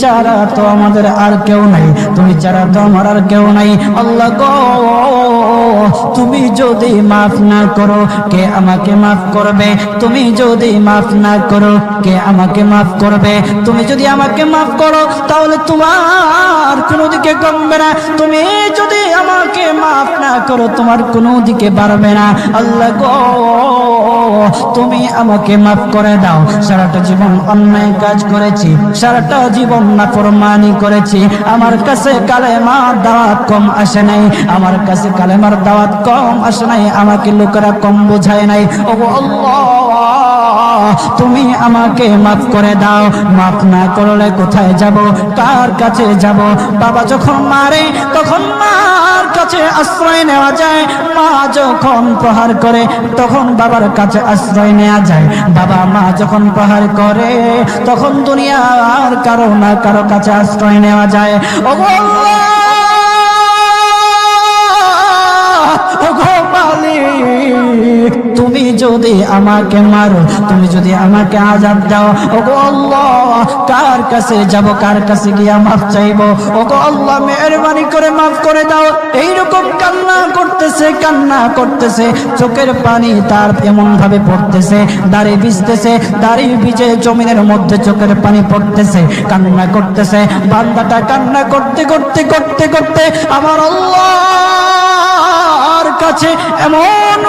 ছাড়া তো আমাদের আর কেউ নাই, তুমি ছাড়া তো আমার আর কেউ নাই। আল্লাহ গো, তুমি যদি মাফ না করো কে আমাকে মাফ করবে? তুমি যদি মাফ না করো কে আমাকে মাফ করবে? তুমি যদি আমাকে মাফ করো তাহলে তোমার কোনো দিকে কমবে না, তুমি যদি আমাকে মাফ না করো তোমার কোনো দিকে বাড়বে না। আল্লাহ গো, তুমি আমাকে মাফ করে দাও। সারাটা জীবন অন্যায় কাজ করেছি, সারাটা জীবন নাফরমানি করেছি, আমার কাছে কালেমার দাওয়াত কম আসে নাই, আমার কাছে কালেমার দাওয়াত কম আসে নাই, আমাকে লোকেরা কম বোঝায় নাই। ওগো আল্লাহ, তুমি আমাকে মাফ করে দাও। মাফ না করলে কোথায় যাব, কার কাছে যাব? বাবা যখন মারে তখন মার কাছে আশ্রয় নেওয়া যায়, মা যখন প্রহার করে তখন বাবার কাছে আশ্রয় নেওয়া যায়, বাবা মা যখন প্রহার করে তখন দুনিয়ার কারো না কারো কাছে আশ্রয় নেওয়া যায়। ওগো আল্লাহ, ওগো মালিক, তুমি যদি আমাকে মারো, তুমি যদি আমাকে আযাব দাও, ওগো আল্লাহ কার কাছে যাব, কার কাছে গিয়া মাফ চাইবো? ওগো আল্লাহ মেহেরবানি করে মাফ করে দাও। এইরকম কান্না করতেছে, কান্না করতেছে, চোখের পানি তার এমন ভাবে পড়তেছে, দাড়ি ভিজতেছে, দাড়ি ভিজে জমিনের মধ্যে চোখের পানি পড়তেছে, কান্না করতেছে। বান্দাটা কান্না করতে করতে করতে করতে আমার আল্লাহর কাছে এমন